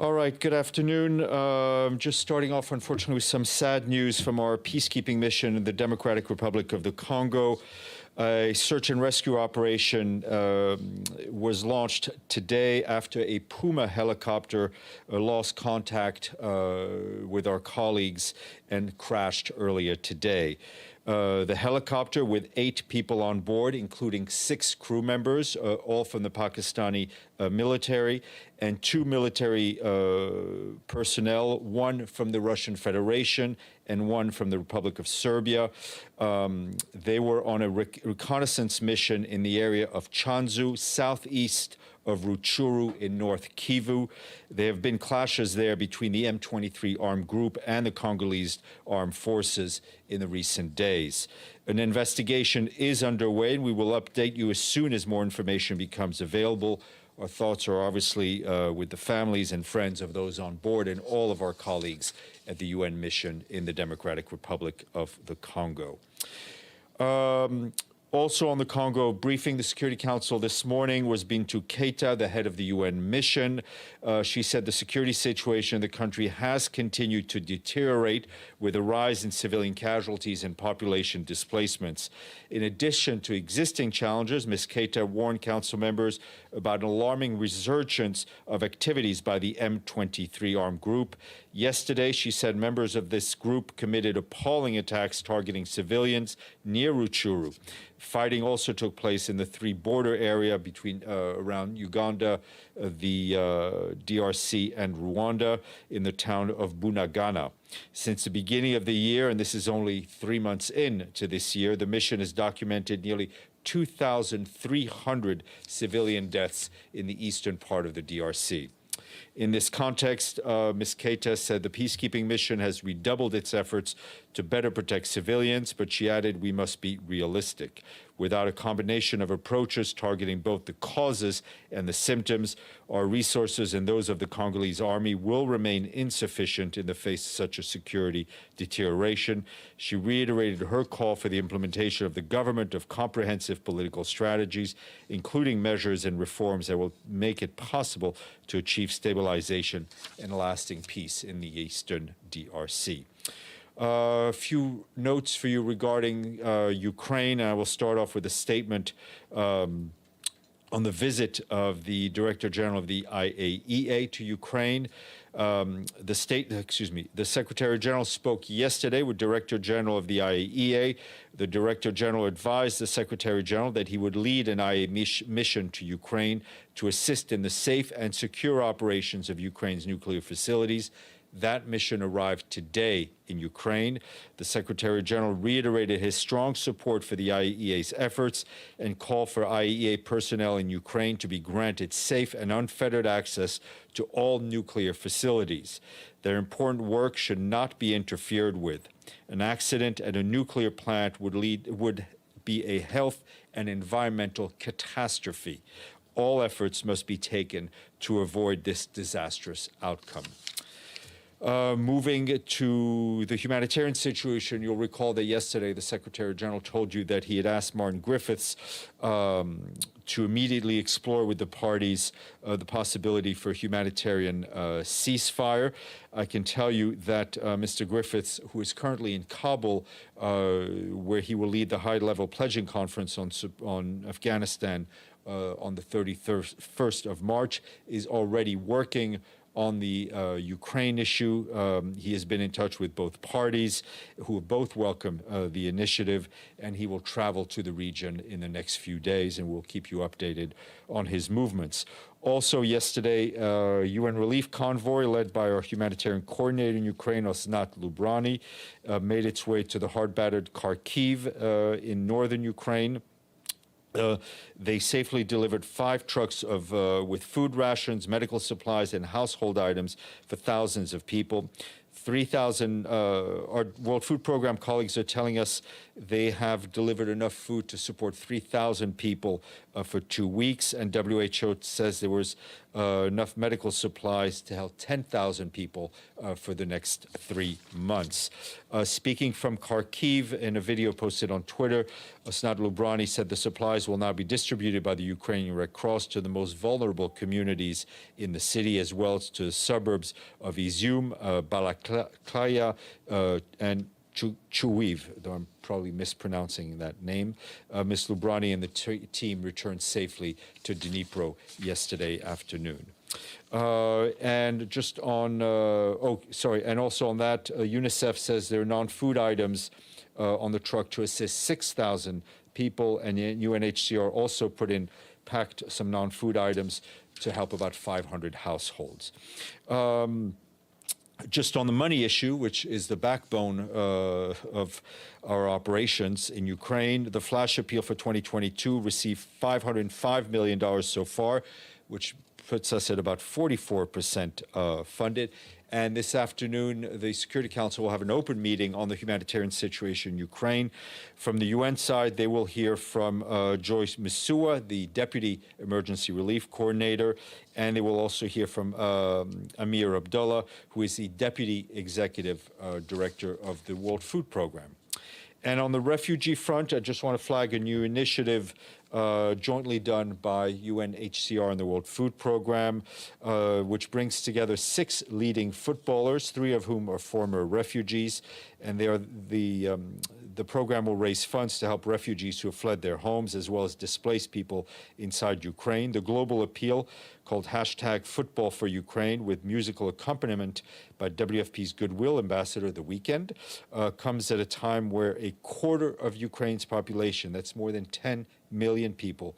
All right, good afternoon. Just starting off, unfortunately, with some sad news from our peacekeeping mission in the Democratic Republic of the Congo. A search and rescue operation was launched today after a Puma helicopter lost contact with our colleagues and crashed earlier today. The helicopter, with 8 people on board, including 6 crew members, all from the Pakistani military, and 2 military personnel, 1 from the Russian Federation and 1 from the Republic of Serbia. They were on a reconnaissance mission in the area of Tshanzu, southeast of Rutshuru in North Kivu. There have been clashes there between the M23 armed group and the Congolese armed forces in the recent days. An investigation is underway, and we will update you as soon as more information becomes available. Our thoughts are obviously with the families and friends of those on board and all of our colleagues at the UN mission in the Democratic Republic of the Congo. Also on the Congo Briefing, the Security Council this morning was Bintou Keita, the head of the UN mission. She said the security situation in the country has continued to deteriorate with a rise in civilian casualties and population displacements. In addition to existing challenges, Ms. Keita warned council members about an alarming resurgence of activities by the M23 armed group. Yesterday, she said members of this group committed appalling attacks targeting civilians near Rutshuru. Fighting also took place in the 3 border area between around Uganda, the DRC, and Rwanda in the town of Bunagana. Since the beginning of the year, and this is only 3 months into this year, the mission has documented nearly 2,300 civilian deaths in the eastern part of the DRC. In this context, Ms. Keita said the peacekeeping mission has redoubled its efforts to better protect civilians, but she added we must be realistic. Without a combination of approaches targeting both the causes and the symptoms, our resources and those of the Congolese army will remain insufficient in the face of such a security deterioration. She reiterated her call for the implementation of the government of comprehensive political strategies, including measures and reforms that will make it possible to achieve stabilization and lasting peace in the eastern DRC. A few notes for you regarding Ukraine. I will start off with a statement on the visit of the Director General of the IAEA to Ukraine. The Secretary General spoke yesterday with Director General of the IAEA. The Director General advised the Secretary General that he would lead an IAEA mission to Ukraine to assist in the safe and secure operations of Ukraine's nuclear facilities. That mission arrived today in Ukraine. The Secretary General reiterated his strong support for the IAEA's efforts and called for IAEA personnel in Ukraine to be granted safe and unfettered access to all nuclear facilities. Their important work should not be interfered with. An accident at a nuclear plant would be a health and environmental catastrophe. All efforts must be taken to avoid this disastrous outcome. Moving to the humanitarian situation, you'll recall that yesterday the Secretary General told you that he had asked Martin Griffiths to immediately explore with the parties the possibility for a humanitarian ceasefire. I can tell you that Mr. Griffiths, who is currently in Kabul, where he will lead the high-level pledging conference on Afghanistan on the 31st of March, is already working on the Ukraine issue. He has been in touch with both parties, who have both welcomed the initiative, and he will travel to the region in the next few days, and we'll keep you updated on his movements. Also yesterday, UN relief convoy led by our humanitarian coordinator in Ukraine, Osnat Lubrani, made its way to the hard-battered Kharkiv in northern Ukraine. They safely delivered 5 trucks with food rations, medical supplies, and household items for thousands of people. 3,000, our World Food Program colleagues are telling us they have delivered enough food to support 3,000 people for 2 weeks, and WHO says there was enough medical supplies to help 10,000 people for the next 3 months. Speaking from Kharkiv in a video posted on Twitter, Asnat Lubrani said the supplies will now be distributed by the Ukrainian Red Cross to the most vulnerable communities in the city, as well as to the suburbs of Izum, Balaklaya, and Chuiv, though I'm probably mispronouncing that name. Ms. Lubrani and the team returned safely to Dnipro yesterday afternoon. And just on, and also on that, UNICEF says there are non-food items on the truck to assist 6,000 people, and UNHCR also packed some non-food items to help about 500 households. Just on the money issue, which is the backbone of our operations in Ukraine, the flash appeal for 2022 received $505 million so far, which puts us at about 44% funded. And this afternoon, the Security Council will have an open meeting on the humanitarian situation in Ukraine. From the UN side, they will hear from Joyce Misua, the Deputy Emergency Relief Coordinator, and they will also hear from Amir Abdullah, who is the Deputy Executive Director of the World Food Program. And on the refugee front, I just want to flag a new initiative jointly done by UNHCR and the World Food Program, which brings together 6 leading footballers, 3 of whom are former refugees. And they are the program will raise funds to help refugees who have fled their homes, as well as displaced people inside Ukraine. The global appeal, called #FootballForUkraine, with musical accompaniment by WFP's Goodwill Ambassador, The Weeknd, comes at a time where a quarter of Ukraine's population, that's more than 10 million people,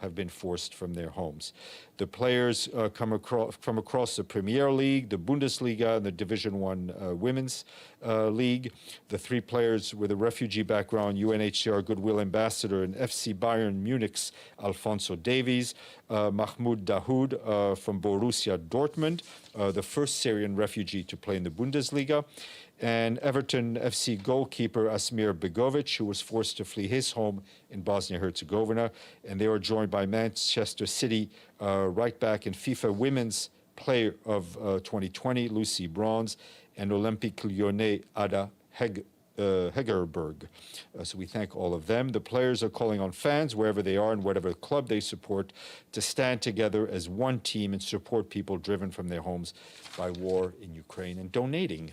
have been forced from their homes. The players come across the Premier League, the Bundesliga, and the Division I Women's League. The 3 players with a refugee background, UNHCR Goodwill Ambassador and FC Bayern Munich's Alphonso Davies, Mahmoud Dahoud from Borussia Dortmund, the first Syrian refugee to play in the Bundesliga, and Everton FC goalkeeper Asmir Begovic, who was forced to flee his home in Bosnia-Herzegovina. And they were joined by Manchester City right-back and FIFA Women's Player of 2020, Lucy Bronze, and Olympique Lyonnais Ada Hegerberg. So we thank all of them. The players are calling on fans, wherever they are and whatever club they support, to stand together as one team and support people driven from their homes by war in Ukraine and donating.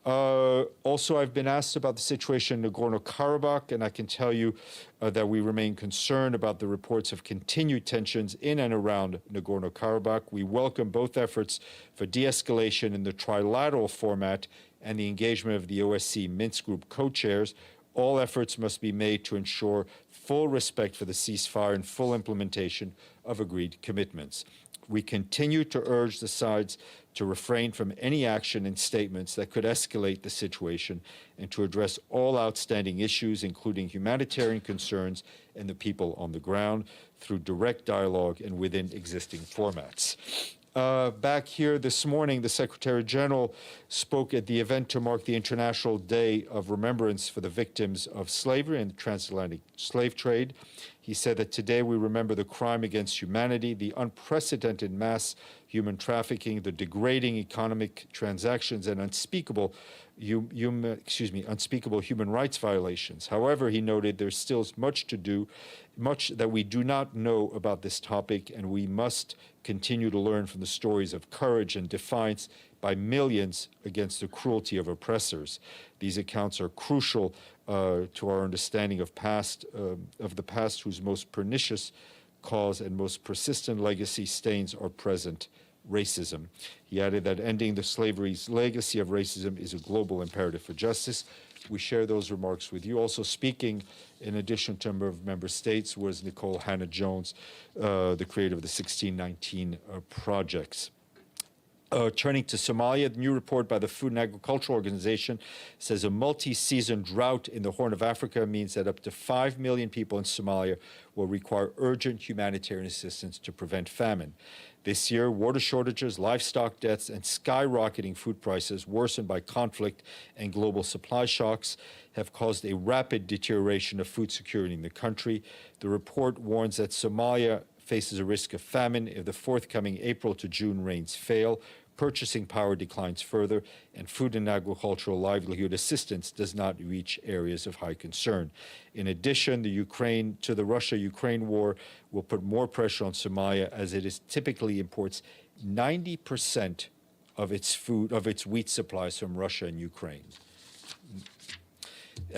Also, I've been asked about the situation in Nagorno-Karabakh, and I can tell you that we remain concerned about the reports of continued tensions in and around Nagorno-Karabakh. We welcome both efforts for de-escalation in the trilateral format and the engagement of the OSCE Minsk Group co-chairs. All efforts must be made to ensure full respect for the ceasefire and full implementation of agreed commitments. We continue to urge the sides to refrain from any action and statements that could escalate the situation and to address all outstanding issues, including humanitarian concerns and the people on the ground, through direct dialogue and within existing formats. Back here this morning, the Secretary General spoke at the event to mark the International Day of Remembrance for the victims of slavery and the transatlantic slave trade. He said that today we remember the crime against humanity, the unprecedented mass human trafficking, the degrading economic transactions, and unspeakable human rights violations. However, he noted there's still much to do, much that we do not know about this topic, and we must continue to learn from the stories of courage and defiance by millions against the cruelty of oppressors. These accounts are crucial to our understanding of the past, whose most pernicious cause and most persistent legacy stains our present racism. He added that ending the slavery's legacy of racism is a global imperative for justice. We share those remarks with you. Also speaking, in addition to a number of member states, was Nicole Hannah-Jones, the creator of the 1619 projects. Turning to Somalia, the new report by the Food and Agriculture Organization says a multi-season drought in the Horn of Africa means that up to 5 million people in Somalia will require urgent humanitarian assistance to prevent famine. This year, water shortages, livestock deaths, and skyrocketing food prices worsened by conflict and global supply shocks have caused a rapid deterioration of food security in the country. The report warns that Somalia faces a risk of famine if the forthcoming April to June rains fail. purchasing power declines further, and food and agricultural livelihood assistance does not reach areas of high concern. In addition, the Russia-Ukraine war will put more pressure on Somalia, as it typically imports 90% of its wheat supplies from Russia and Ukraine.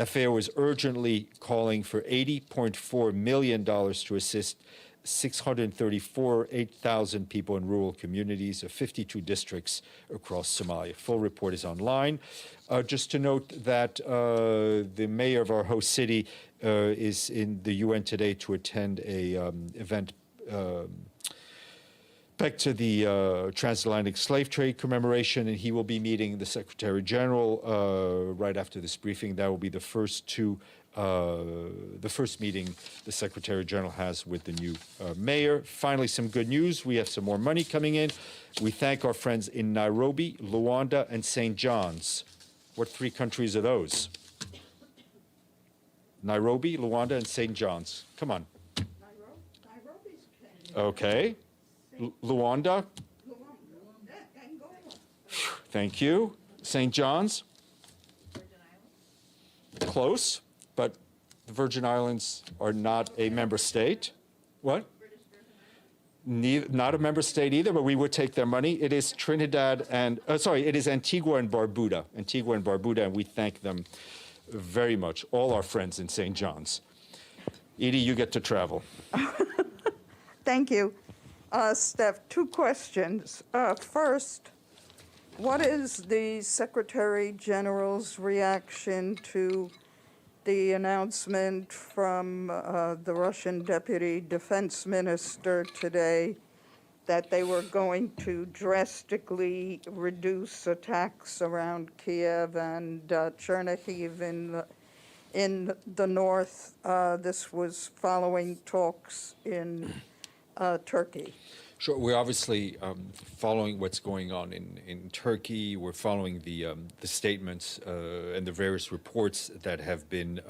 FAO is urgently calling for $80.4 million to assist 634,000 people in rural communities of 52 districts across Somalia. Full report is online. Just to note that the mayor of our host city is in the UN today to attend a event back to the Transatlantic slave trade commemoration, and he will be meeting the Secretary General right after this briefing. That will be the first meeting the Secretary General has with the new mayor. Finally, some good news. We have some more money coming in. We thank our friends in Nairobi, Luanda, and St. John's. What three countries are those? Nairobi, Luanda, and St. John's. Come on. Nairobi's Kenya. Okay. Luanda. Thank you. St. John's. Close, but the Virgin Islands are not a member state. What? Not a member state either, but we would take their money. It is Trinidad and, it is Antigua and Barbuda. Antigua and Barbuda, and we thank them very much, all our friends in St. John's. Edie, you get to travel. Thank you. Steph, two questions. First, what is the Secretary General's reaction to the announcement from the Russian Deputy Defense Minister today that they were going to drastically reduce attacks around Kiev and Chernihiv in the north? This was following talks in Turkey. Sure. We're obviously following what's going on in Turkey. We're following the statements and the various reports that have been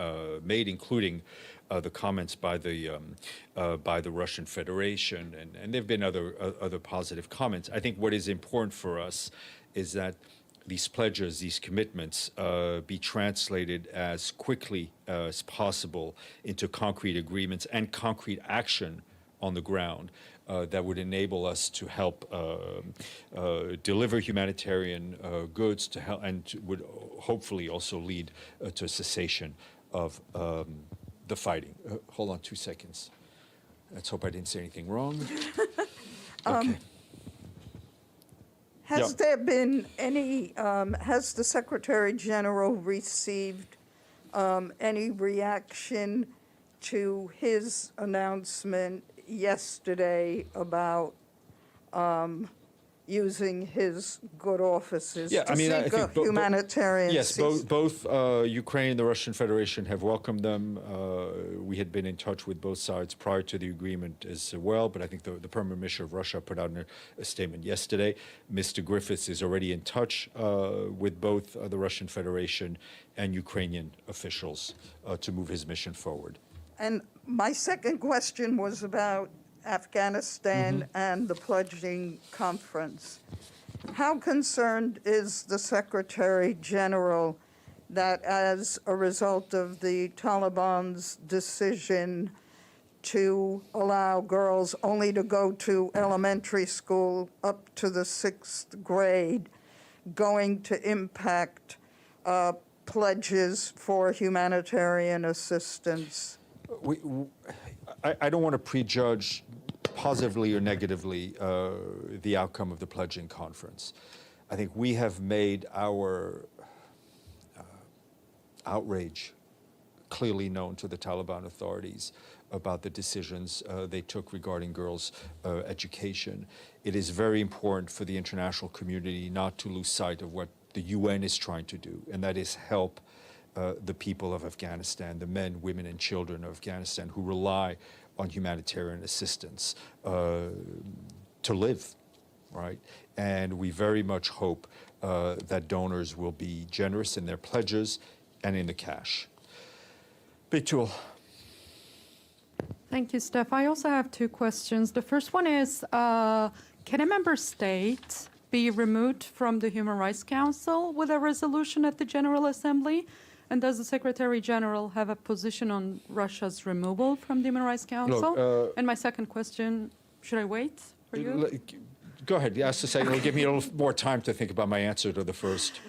made, including the comments by the Russian Federation, and there have been other positive comments. I think what is important for us is that these pledges, these commitments, be translated as quickly as possible into concrete agreements and concrete action on the ground that would enable us to help deliver humanitarian goods to help, and would hopefully also lead to a cessation of the fighting. Hold on 2 seconds. Let's hope I didn't say anything wrong. Okay. Has there been any, has the Secretary General received any reaction to his announcement yesterday about using his good offices to seek a humanitarian ceasefire? Yes, both Ukraine and the Russian Federation have welcomed them. We had been in touch with both sides prior to the agreement as well, but I think the Permanent Mission of Russia put out a statement yesterday. Mr. Griffiths is already in touch with both the Russian Federation and Ukrainian officials to move his mission forward. And my second question was about Afghanistan and the pledging conference. How concerned is the Secretary General that as a result of the Taliban's decision to allow girls only to go to elementary school up to the 6th grade going to impact pledges for humanitarian assistance? I don't want to prejudge positively or negatively the outcome of the pledging conference. I think we have made our outrage clearly known to the Taliban authorities about the decisions they took regarding girls' education. It is very important for the international community not to lose sight of what the UN is trying to do, and that is help the people of Afghanistan, the men, women, and children of Afghanistan who rely on humanitarian assistance to live, right? And we very much hope that donors will be generous in their pledges and in the cash. Betul. Thank you, Steph. I also have two questions. The first one is, can a member state be removed from the Human Rights Council with a resolution at the General Assembly? And does the Secretary General have a position on Russia's removal from the Human Rights Council? And my second question, should I wait for you? Go ahead. Ask the second. It'll give me a little more time to think about my answer to the first.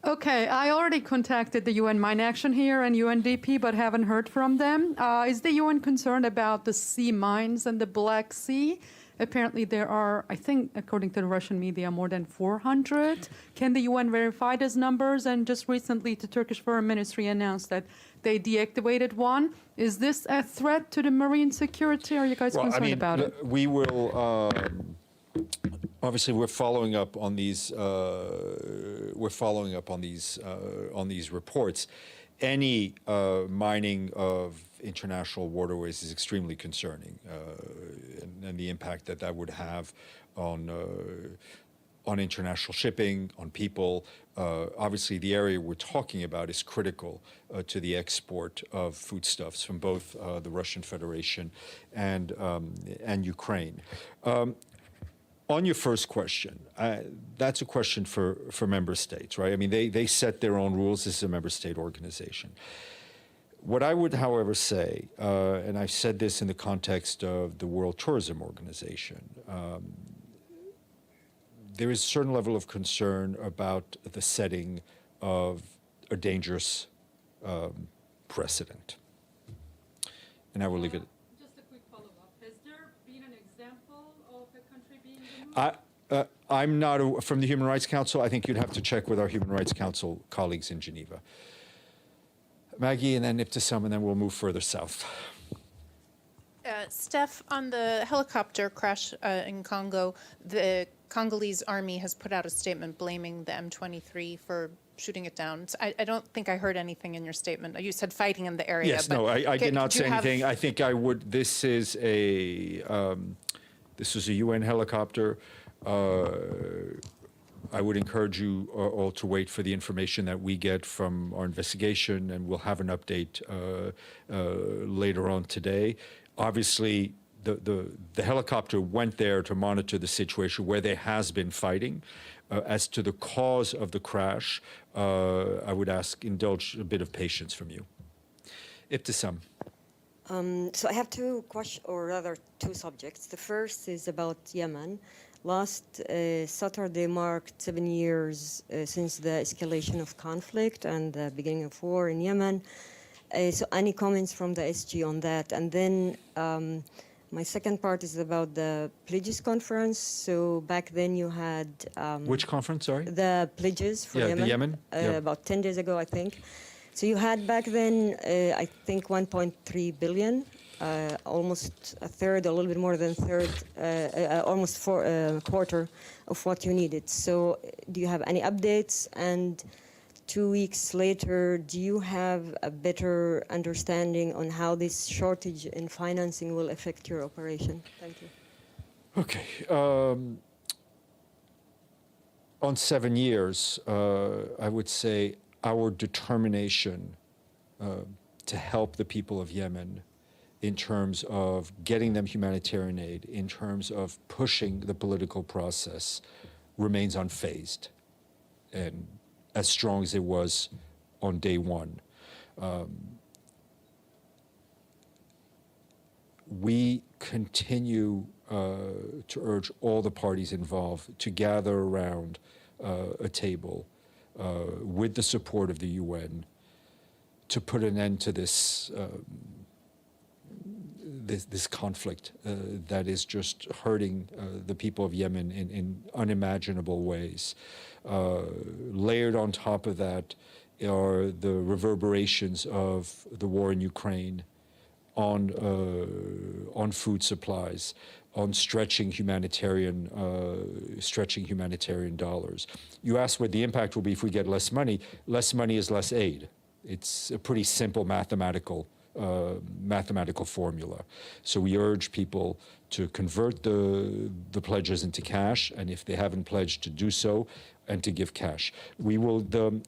Okay, I already contacted the UN Mine Action here and UNDP, but haven't heard from them. Is the UN concerned about the sea mines in the Black Sea? Apparently there are, I think, according to the Russian media, more than 400. Can the UN verify those numbers? And just recently, the Turkish Foreign Ministry announced that they deactivated one. Is this a threat to the marine security? Are you guys concerned about it? We will... Obviously, we're following up on these. On these reports. Any mining of international waterways is extremely concerning, and the impact that that would have on international shipping, on people. Obviously, the area we're talking about is critical to the export of foodstuffs from both the Russian Federation and Ukraine. On your first question, that's a question for member states, right? I mean, they set their own rules. This is a member state organization. What I would, however, say, and I've said this in the context of the World Tourism Organization, there is a certain level of concern about the setting of a dangerous precedent. And I will leave it. Just a quick follow-up. Has there been an example of a country being removed? I'm not from the Human Rights Council. I think you'd have to check with our Human Rights Council colleagues in Geneva. Maggie, and then Ibtisam, and then we'll move further south. Steph, on the helicopter crash in Congo, the Congolese army has put out a statement blaming the M23 for shooting it down. So I don't think I heard anything in your statement. You said fighting in the area. Yes, no, I did not say anything. I think I would. This is a UN helicopter. I would encourage you all to wait for the information that we get from our investigation, and we'll have an update later on today. Obviously, the helicopter went there to monitor the situation where there has been fighting. As to the cause of the crash, I would indulge a bit of patience from you. Ibtisam. So I have two subjects. The first is about Yemen. Last Saturday marked 7 years since the escalation of conflict and the beginning of war in Yemen. So any comments from the SG on that? And then my second part is about the pledges conference. So back then you had... Which conference, sorry? The pledges for Yemen. The Yemen. About 10 days ago, I think. So you had back then, I think, 1.3 billion. Almost a third, a little bit more than a third, almost a quarter of what you needed. So do you have any updates? And 2 weeks later, do you have a better understanding on how this shortage in financing will affect your operation? Thank you. Okay. On 7 years, I would say our determination to help the people of Yemen in terms of getting them humanitarian aid, in terms of pushing the political process, remains unfazed and as strong as it was on day one. We continue to urge all the parties involved to gather around a table with the support of the UN to put an end to this this conflict that is just hurting the people of Yemen in unimaginable ways. Layered on top of that are the reverberations of the war in Ukraine on food supplies, on stretching humanitarian dollars. You asked what the impact will be if we get less money. Less money is less aid. It's a pretty simple mathematical formula. So we urge people to convert the pledges into cash, and if they haven't pledged, to do so and to give cash. We will the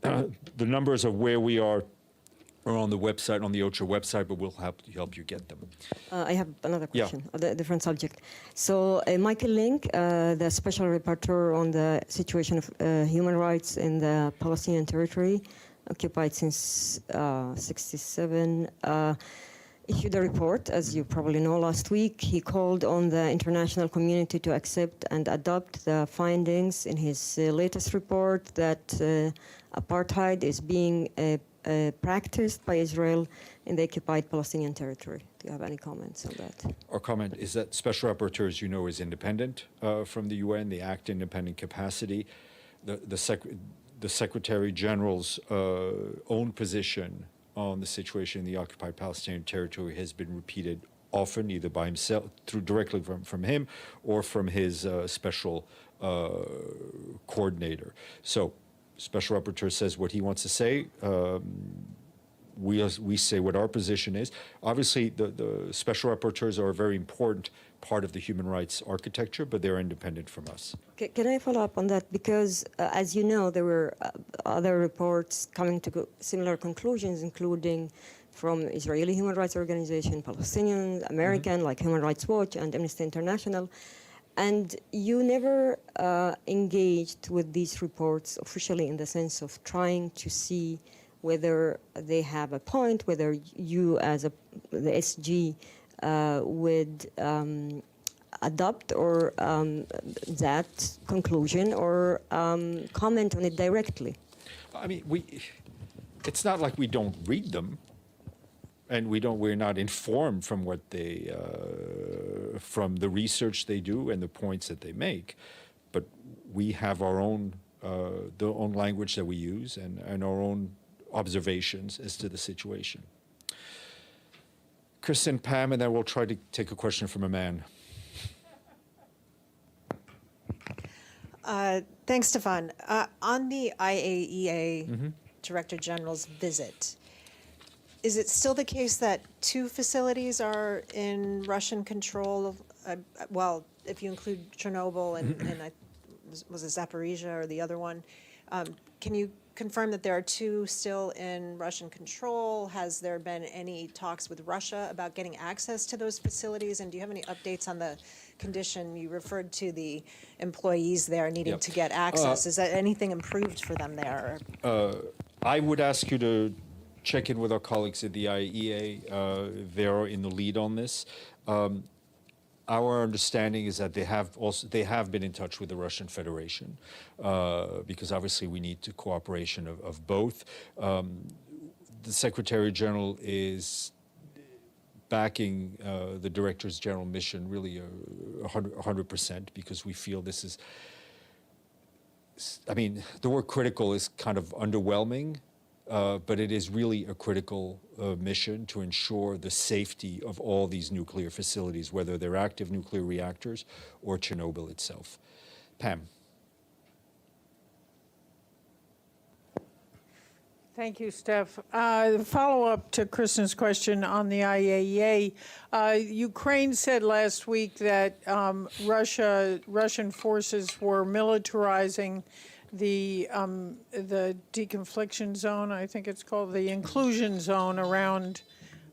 numbers of where we are are on the website, on the OCHA website, but we'll help you get them. I have another Yeah. question, a different subject. So Michael Link, the special rapporteur on the situation of human rights in the Palestinian territory, occupied since 1967, issued a report, as you probably know, last week. He called on the international community to accept and adopt the findings in his latest report that apartheid is being practiced by Israel in the occupied Palestinian territory. Do you have any comments on that? Our comment is that Special Rapporteur, as you know, is independent from the UN. They act in independent capacity. The Secretary General's own position on the situation in the occupied Palestinian territory has been repeated often, either by himself, directly from him, or from his special coordinator. So, Special Rapporteur says what he wants to say. We say what our position is. Obviously, the Special Rapporteurs are a very important part of the human rights architecture, but they're independent from us. Can I follow up on that? Because, as you know, there were other reports coming to similar conclusions, including from Israeli human rights organization, Palestinian, American, like Human Rights Watch and Amnesty International. And you never engaged with these reports officially in the sense of trying to see whether they have a point, whether you as the SG would adopt or that conclusion or comment on it directly. I mean, it's not like we don't read them, and we're not informed from what they, from the research they do and the points that they make, but we have our own, the own language that we use and our own observations as to the situation. Chris and Pam, and then we'll try to take a question from a man. Thanks, Stephane. On the IAEA Director General's visit, is it still the case that 2 facilities are in Russian control? Well, if you include Chernobyl and was it Zaporizhia or the other one? Can you confirm that there are 2 still in Russian control? Has there been any talks with Russia about getting access to those facilities? And do you have any updates on the condition? You referred to the employees there needing to get access. Is that anything improved for them there? I would ask you to check in with our colleagues at the IAEA. They're in the lead on this. Our understanding is that they have been in touch with the Russian Federation because obviously we need the cooperation of both. The Secretary General is backing the Director's General mission really 100% because we feel this is, I mean, the word critical is kind of underwhelming. But it is really a critical mission to ensure the safety of all these nuclear facilities, whether they're active nuclear reactors or Chernobyl itself. Pam. Thank you, Steph. Follow-up to Kristen's question on the IAEA. Ukraine said last week that Russian forces were militarizing the deconfliction zone, I think it's called, the inclusion zone around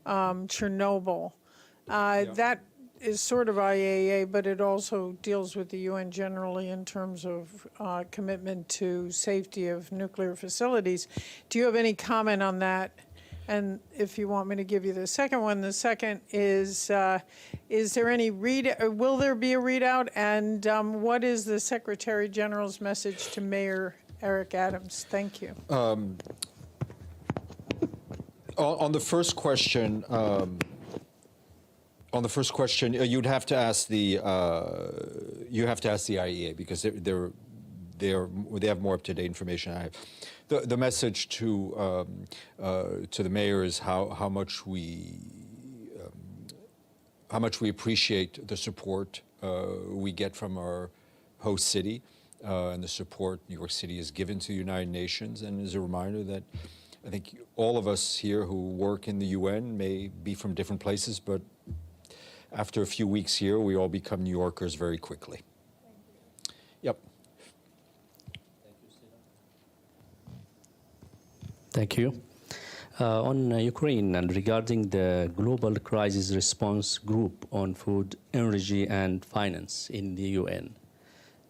Chernobyl. That is sort of IAEA, but it also deals with the UN generally in terms of commitment to safety of nuclear facilities. Do you have any comment on that? And if you want me to give you the second one, the second is there any will there be a readout? And what is the Secretary General's message to Mayor Eric Adams? Thank you. On the first question, you'd have to ask the IAEA because they have more up-to-date information than I have. The message to the mayor is how much we appreciate the support we get from our host city and the support New York City has given to the United Nations, and as a reminder that I think all of us here who work in the UN may be from different places, but after a few weeks here, we all become New Yorkers very quickly. Yep. Thank you. On Ukraine and regarding the Global Crisis Response Group on Food, Energy and Finance in the UN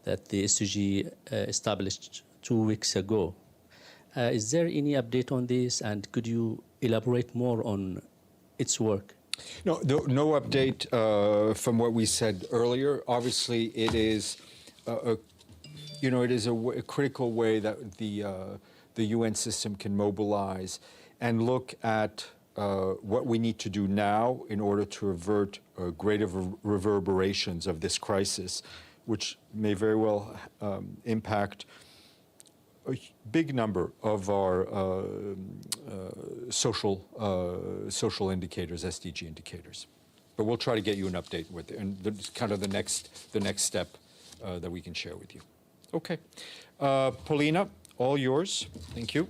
that the SDG established 2 weeks ago. Is there any update on this, and could you elaborate more on its work? No, no update from what we said earlier. Obviously, it is, it is a critical way that the UN system can mobilize and look at what we need to do now in order to avert greater reverberations of this crisis, which may very well impact a big number of our social indicators, SDG indicators. But we'll try to get you an update with it, and kind of the next step that we can share with you. Okay. Paulina, all yours. Thank you.